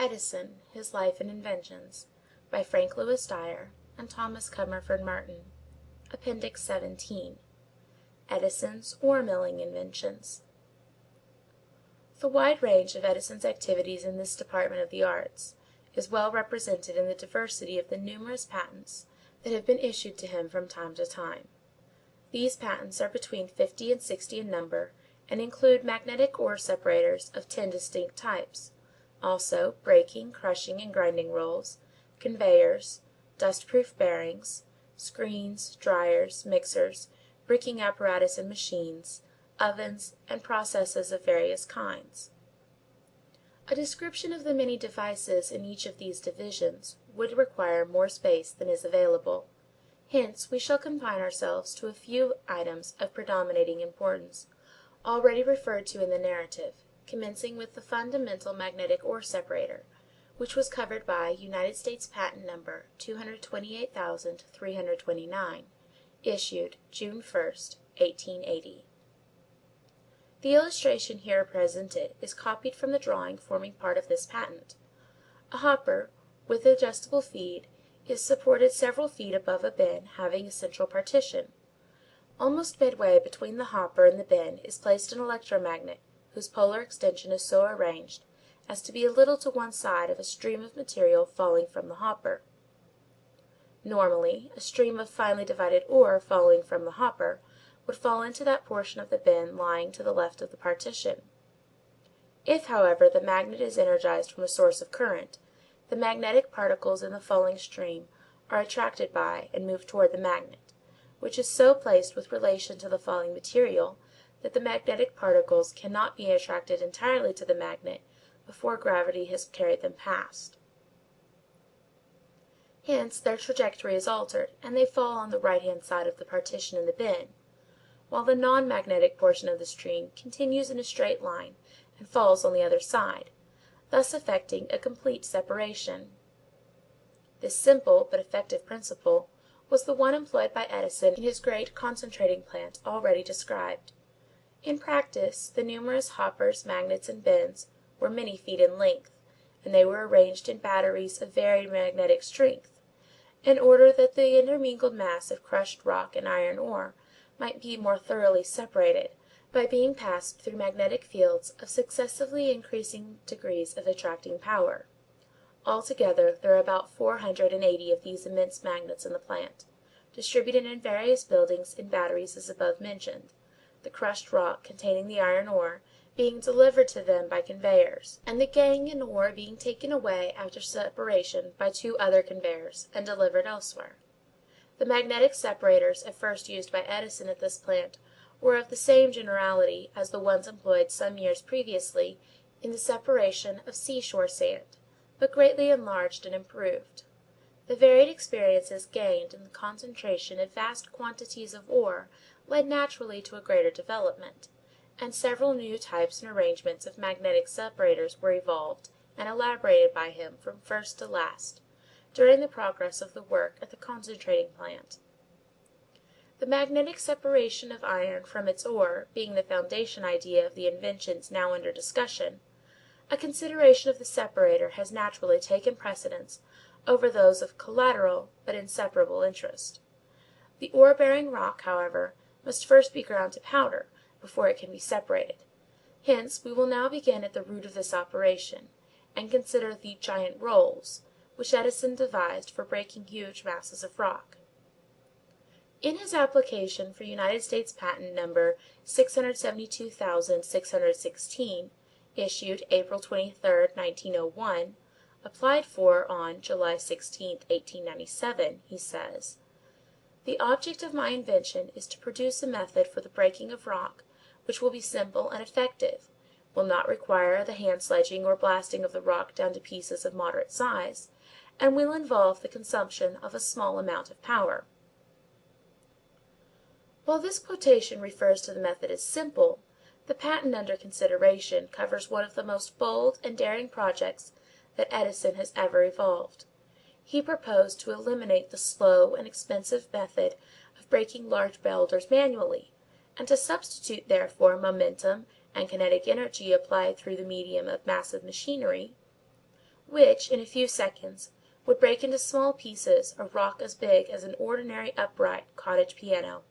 Edison, His Life and Inventions, by Frank Lewis Dyer and Thomas Commerford Martin. Appendix 17. Edison's Ore Milling Inventions. The wide range of Edison's activities in this department of the arts is well represented in the diversity of the numerous patents that have been issued to him from time to time. These patents are between 50 and 60 in number, and include magnetic ore separators of 10 distinct types, also breaking, crushing, and grinding rolls, conveyors, dust-proof bearings, screens, dryers, mixers, bricking apparatus and machines, ovens, and processes of various kinds. A description of the many devices in each of these divisions would require more space than is available. Hence we shall confine ourselves to a few items of predominating importance, already referred to in the narrative, commencing with the fundamental magnetic ore separator, which was covered by United States Patent Number 228,329, issued June 1st, 1880. The illustration here presented is copied from the drawing forming part of this patent. A hopper, with adjustable feed, is supported several feet above a bin having a central partition. Almost midway between the hopper and the bin is placed an electromagnet whose polar extension is so arranged as to be a little to one side of a stream of material falling from the hopper. Normally, a stream of finely divided ore falling from the hopper would fall into that portion of the bin lying to the left of the partition. If, however, the magnet is energized from a source of current, the magnetic particles in the falling stream are attracted by and moved toward the magnet, which is so placed with relation to the falling material that the magnetic particles cannot be attracted entirely to the magnet before gravity has carried them past. Hence their trajectory is altered, and they fall on the right-hand side of the partition in the bin, while the non-magnetic portion of the stream continues in a straight line and falls on the other side, thus effecting a complete separation. This simple but effective principle was the one employed by Edison in his great concentrating plant already described. In practice, the numerous hoppers, magnets, and bins were many feet in length, and they were arranged in batteries of varied magnetic strength, in order that the intermingled mass of crushed rock and iron ore might be more thoroughly separated by being passed through magnetic fields of successively increasing degrees of attracting power. Altogether there are about 480 of these immense magnets in the plant, distributed in various buildings in batteries as above mentioned, the crushed rock containing the iron ore being delivered to them by conveyors, and the gangue and ore being taken away after separation by two other conveyors and delivered elsewhere. The magnetic separators at first used by Edison at this plant were of the same generality as the ones employed some years previously in the separation of sea-shore sand, but greatly enlarged and improved. The varied experiences gained in the concentration of vast quantities of ore led naturally to a greater development, and several new types and arrangements of magnetic separators were evolved and elaborated by him from first to last, during the progress of the work at the concentrating plant. The magnetic separation of iron from its ore being the foundation idea of the inventions now under discussion, a consideration of the separator has naturally taken precedence over those of collateral but inseparable interest. The ore-bearing rock, however, must first be ground to powder before it can be separated. Hence we will now begin at the root of this operation, and consider the giant rolls, which Edison devised for breaking huge masses of rock. In his application for United States Patent Number 672,616, issued April 23, 1901, applied for on July 16, 1897, he says: "The object of my invention is to produce a method for the breaking of rock which will be simple and effective, will not require the hand sledging or blasting of the rock down to pieces of moderate size, and will involve the consumption of a small amount of power." While this quotation refers to the method as simple, the patent under consideration covers one of the most bold and daring projects that Edison has ever evolved. He proposed to eliminate the slow and expensive method of breaking large boulders manually, and to substitute therefor momentum and kinetic energy applied through the medium of massive machinery, which, in a few seconds, would break into small pieces a rock as big as an ordinary upright cottage piano,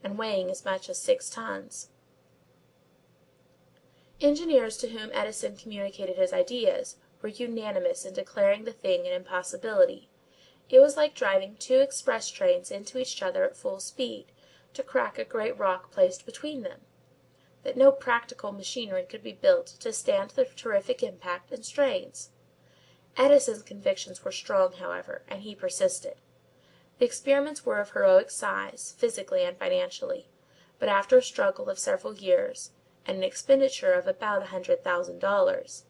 and weighing as much as 6 tons. Engineers to whom Edison communicated his ideas were unanimous in declaring the thing an impossibility. It was like driving two express trains into each other at full speed, to crack a great rock placed between them; that no practical machinery could be built to stand the terrific impact and strains. Edison's convictions were strong, however, and he persisted. The experiments were of heroic size, physically and financially, but after a struggle of several years, and an expenditure of about $100,000,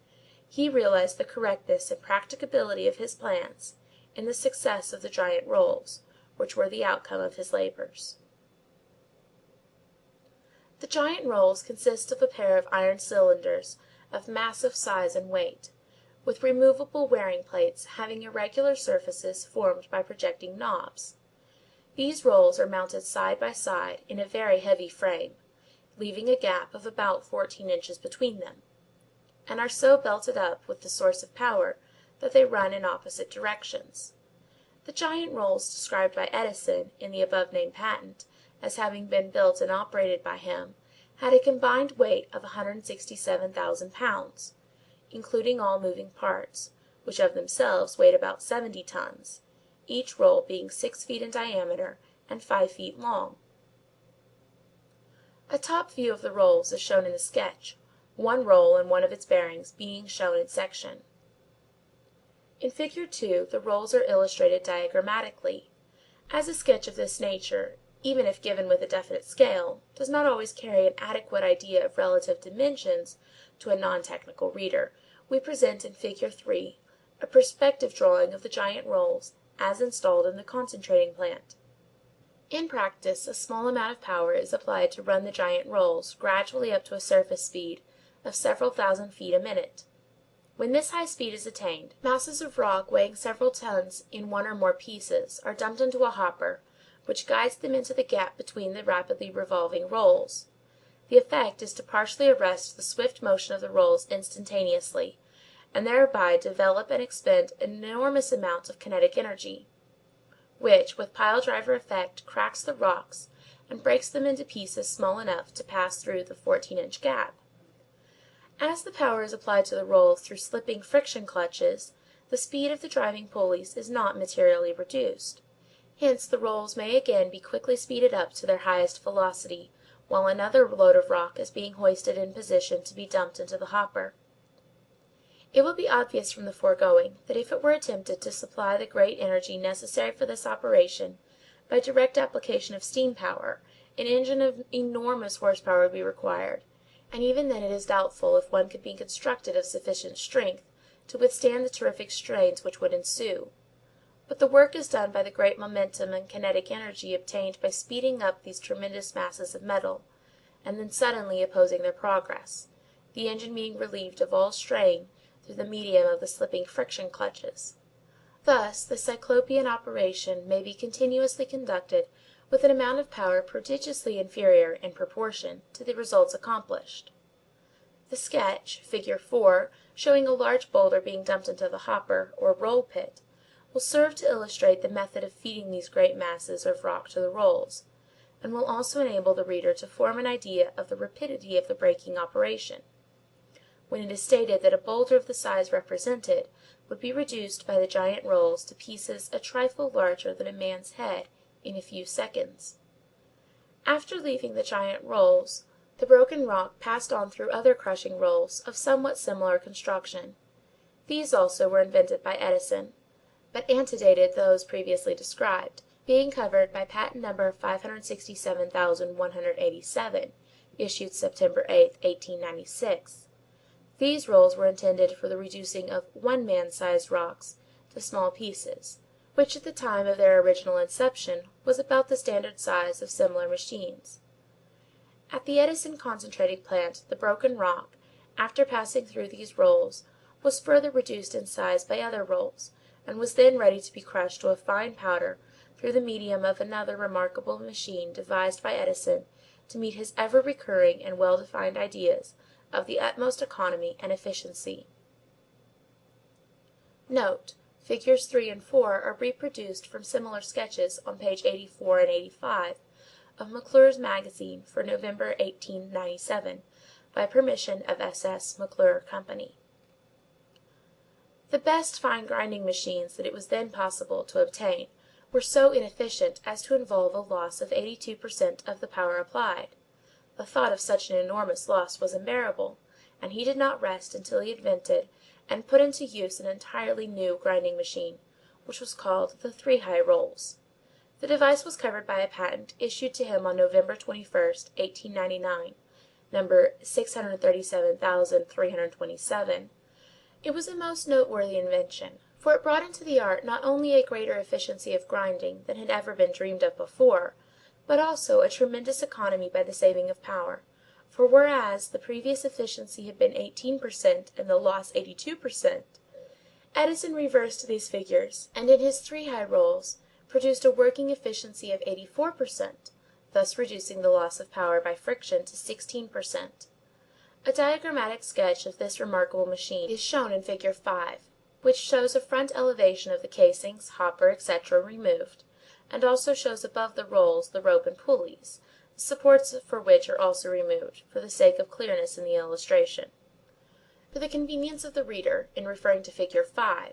he realized the correctness and practicability of his plans in the success of the giant rolls, which were the outcome of his labors. The giant rolls consist of a pair of iron cylinders of massive size and weight, with removable wearing plates having irregular surfaces formed by projecting knobs. These rolls are mounted side by side in a very heavy frame, leaving a gap of about 14 inches between them, and are so belted up with the source of power that they run in opposite directions. The giant rolls described by Edison in the above named patent as having been built and operated by him had a combined weight of 167,000 pounds, including all moving parts, which of themselves weighed about 70 tons, each roll being 6 feet in diameter and 5 feet long. A top view of the rolls is shown in the sketch, one roll and one of its bearings being shown in section. In Figure 2 the rolls are illustrated diagrammatically, as a sketch of this nature, even if given with a definite scale, does not always carry an adequate idea of relative dimensions to a non-technical reader. We present in Figure 3 a perspective drawing of the giant rolls as installed in the concentrating plant. In practice a small amount of power is applied to run the giant rolls gradually up to a surface speed of several thousand feet a minute. When this high speed is attained, masses of rock weighing several tons in one or more pieces are dumped into a hopper, which guides them into the gap between the rapidly revolving rolls. The effect is to partially arrest the swift motion of the rolls instantaneously, and thereby develop and expend enormous amounts of kinetic energy, which, with pile driver effect, cracks the rocks and breaks them into pieces small enough to pass through the 14-inch gap. As the power is applied to the rolls through slipping friction clutches, the speed of the driving pulleys is not materially reduced. Hence the rolls may again be quickly speeded up to their highest velocity, while another load of rock is being hoisted in position to be dumped into the hopper. It will be obvious from the foregoing that if it were attempted to supply the great energy necessary for this operation by direct application of steam power, an engine of enormous horsepower would be required, and even then it is doubtful if one could be constructed of sufficient strength to withstand the terrific strains which would ensue. But the work is done by the great momentum and kinetic energy obtained by speeding up these tremendous masses of metal, and then suddenly opposing their progress, the engine being relieved of all strain through the medium of the slipping friction clutches. Thus the Cyclopean operation may be continuously conducted with an amount of power prodigiously inferior in proportion to the results accomplished. The sketch, Figure 4, showing a large boulder being dumped into the hopper, or roll pit, will serve to illustrate the method of feeding these great masses of rock to the rolls, and will also enable the reader to form an idea of the rapidity of the breaking operation, when it is stated that a boulder of the size represented would be reduced by the giant rolls to pieces a trifle larger than a man's head in a few seconds. After leaving the giant rolls, the broken rock passed on through other crushing rolls of somewhat similar construction. These also were invented by Edison, but antedated those previously described, being covered by patent number 567,187, issued September 8, 1896. These rolls were intended for the reducing of one-man-sized rocks to small pieces, which at the time of their original inception was about the standard size of similar machines. At the Edison concentrating plant the broken rock, after passing through these rolls, was further reduced in size by other rolls, and was then ready to be crushed to a fine powder through the medium of another remarkable machine devised by Edison to meet his ever-recurring and well-defined ideas of the utmost economy and efficiency. Note: Figures 3 and 4 are reproduced from similar sketches on page 84 and 85 of McClure's Magazine for November 1897, by permission of S.S. McClure Company. The best fine grinding machines that it was then possible to obtain were so inefficient as to involve a loss of 82% of the power applied. The thought of such an enormous loss was unbearable, and he did not rest until he invented and put into use an entirely new grinding machine, which was called the three high rolls. The device was covered by a patent issued to him on November 21st, 1899, number 637,327. It was a most noteworthy invention, for it brought into the art not only a greater efficiency of grinding than had ever been dreamed of before, but also a tremendous economy by the saving of power, for whereas the previous efficiency had been 18% and the loss 82%, Edison reversed these figures, and in his three high rolls produced a working efficiency of 84%, thus reducing the loss of power by friction to 16%. A diagrammatic sketch of this remarkable machine is shown in Figure 5, which shows a front elevation of the casings, hopper, etc., removed, and also shows above the rolls the rope and pulleys, the supports for which are also removed, for the sake of clearness in the illustration. For the convenience of the reader, in referring to Figure 5,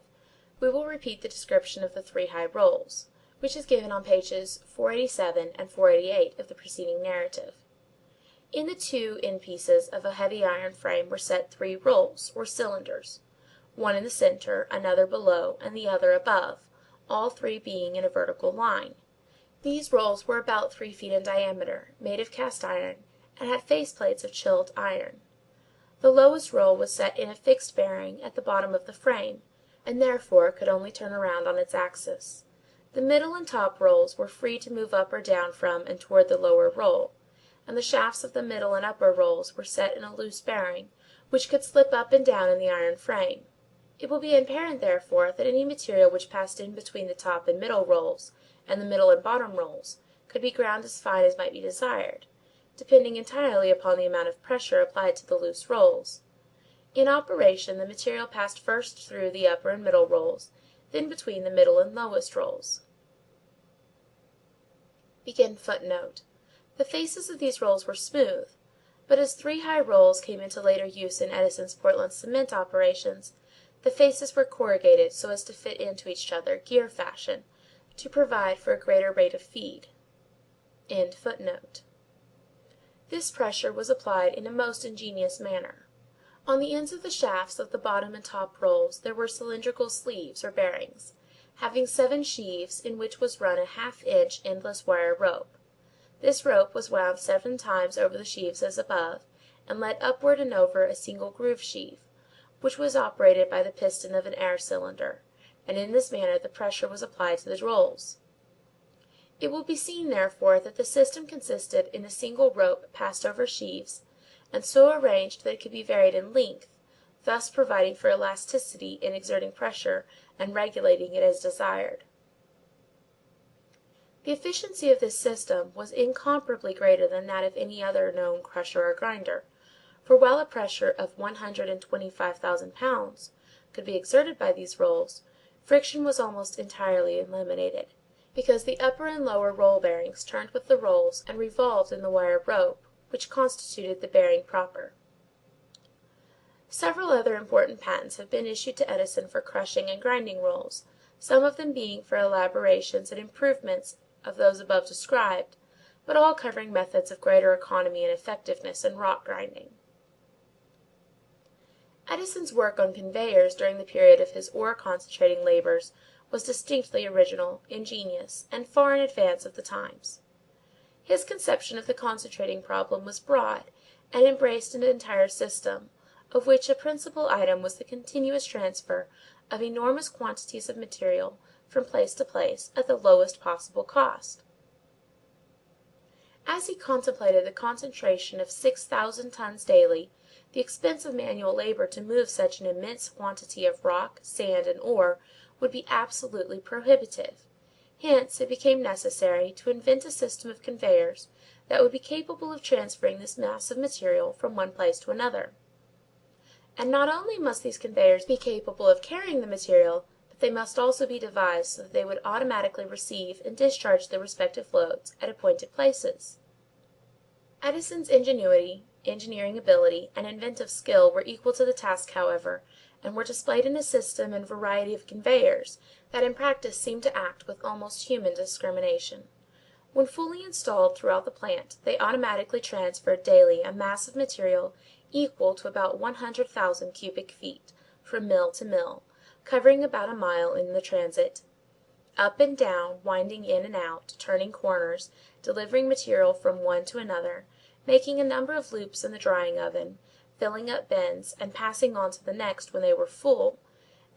we will repeat the description of the three high rolls, which is given on pages 487 and 488 of the preceding narrative. In the two end pieces of a heavy iron frame were set three rolls, or cylinders, one in the centre, another below, and the other above, all three being in a vertical line. These rolls were about 3 feet in diameter, made of cast iron, and had face plates of chilled iron. The lowest roll was set in a fixed bearing at the bottom of the frame, and therefore could only turn around on its axis. The middle and top rolls were free to move up or down from and toward the lower roll, and the shafts of the middle and upper rolls were set in a loose bearing, which could slip up and down in the iron frame. It will be apparent, therefore, that any material which passed in between the top and middle rolls, and the middle and bottom rolls, could be ground as fine as might be desired, depending entirely upon the amount of pressure applied to the loose rolls. In operation, the material passed first through the upper and middle rolls, then between the middle and lowest rolls. Footnote. The faces of these rolls were smooth, but as three high rolls came into later use in Edison's Portland cement operations, the faces were corrugated so as to fit into each other, gear fashion, to provide for a greater rate of feed. This pressure was applied in a most ingenious manner. On the ends of the shafts of the bottom and top rolls there were cylindrical sleeves or bearings, having 7 sheaves in which was run a half-inch endless wire rope. This rope was wound 7 times over the sheaves as above, and led upward and over a single groove sheave, which was operated by the piston of an air cylinder, and in this manner the pressure was applied to the rolls. It will be seen, therefore, that the system consisted in a single rope passed over sheaves, and so arranged that it could be varied in length, thus providing for elasticity in exerting pressure and regulating it as desired. The efficiency of this system was incomparably greater than that of any other known crusher or grinder, for while a pressure of 125,000 pounds could be exerted by these rolls, friction was almost entirely eliminated, because the upper and lower roll bearings turned with the rolls and revolved in the wire rope, which constituted the bearing proper. Several other important patents have been issued to Edison for crushing and grinding rolls, some of them being for elaborations and improvements of those above described, but all covering methods of greater economy and effectiveness in rock grinding. Edison's work on conveyors during the period of his ore concentrating labors was distinctly original, ingenious, and far in advance of the times. His conception of the concentrating problem was broad, and embraced an entire system, of which a principal item was the continuous transfer of enormous quantities of material from place to place at the lowest possible cost. As he contemplated the concentration of 6,000 tons daily, the expense of manual labor to move such an immense quantity of rock, sand, and ore would be absolutely prohibitive. Hence it became necessary to invent a system of conveyors that would be capable of transferring this mass of material from one place to another. And not only must these conveyors be capable of carrying the material, but they must also be devised so that they would automatically receive and discharge their respective loads at appointed places. Edison's ingenuity, engineering ability, and inventive skill were equal to the task, however, and were displayed in a system and variety of conveyors that in practice seemed to act with almost human discrimination. When fully installed throughout the plant, they automatically transferred daily a mass of material equal to about 100,000 cubic feet, from mill to mill, covering about a mile in the transit. Up and down, winding in and out, turning corners, delivering material from one to another, making a number of loops in the drying oven, filling up bins, and passing on to the next when they were full,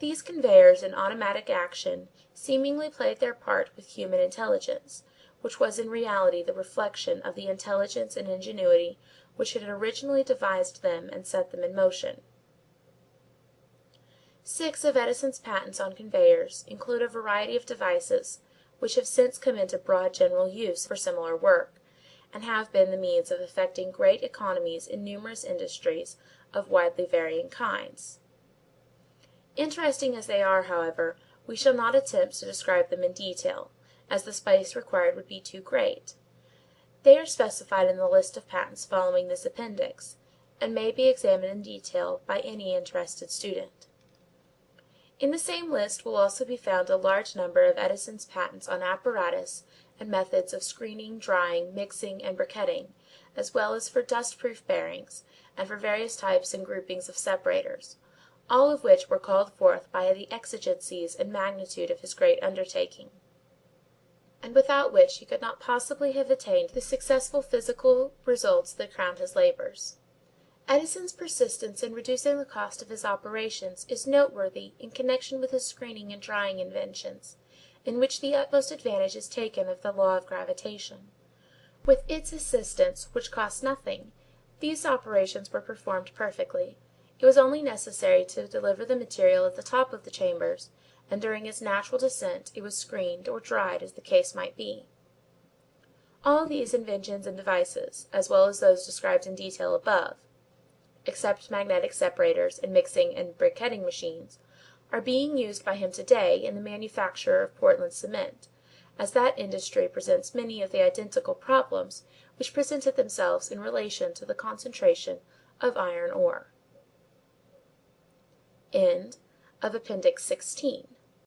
these conveyors in automatic action seemingly played their part with human intelligence, which was in reality the reflection of the intelligence and ingenuity which had originally devised them and set them in motion. 6 of Edison's patents on conveyors include a variety of devices which have since come into broad general use for similar work, and have been the means of effecting great economies in numerous industries of widely varying kinds. Interesting as they are, however, we shall not attempt to describe them in detail, as the space required would be too great. They are specified in the list of patents following this appendix, and may be examined in detail by any interested student. In the same list will also be found a large number of Edison's patents on apparatus and methods of screening, drying, mixing, and briquetting, as well as for dust-proof bearings, and for various types and groupings of separators, all of which were called forth by the exigencies and magnitude of his great undertaking, and without which he could not possibly have attained the successful physical results that crowned his labors. Edison's persistence in reducing the cost of his operations is noteworthy in connection with his screening and drying inventions, in which the utmost advantage is taken of the law of gravitation. With its assistance, which cost nothing, these operations were performed perfectly. It was only necessary to deliver the material at the top of the chambers, and during its natural descent it was screened or dried as the case might be. All these inventions and devices, as well as those described in detail above, except magnetic separators and mixing and briquetting machines, are being used by him to-day in the manufacture of Portland cement, as that industry presents many of the identical problems which presented themselves in relation to the concentration of iron ore. End of Appendix 16.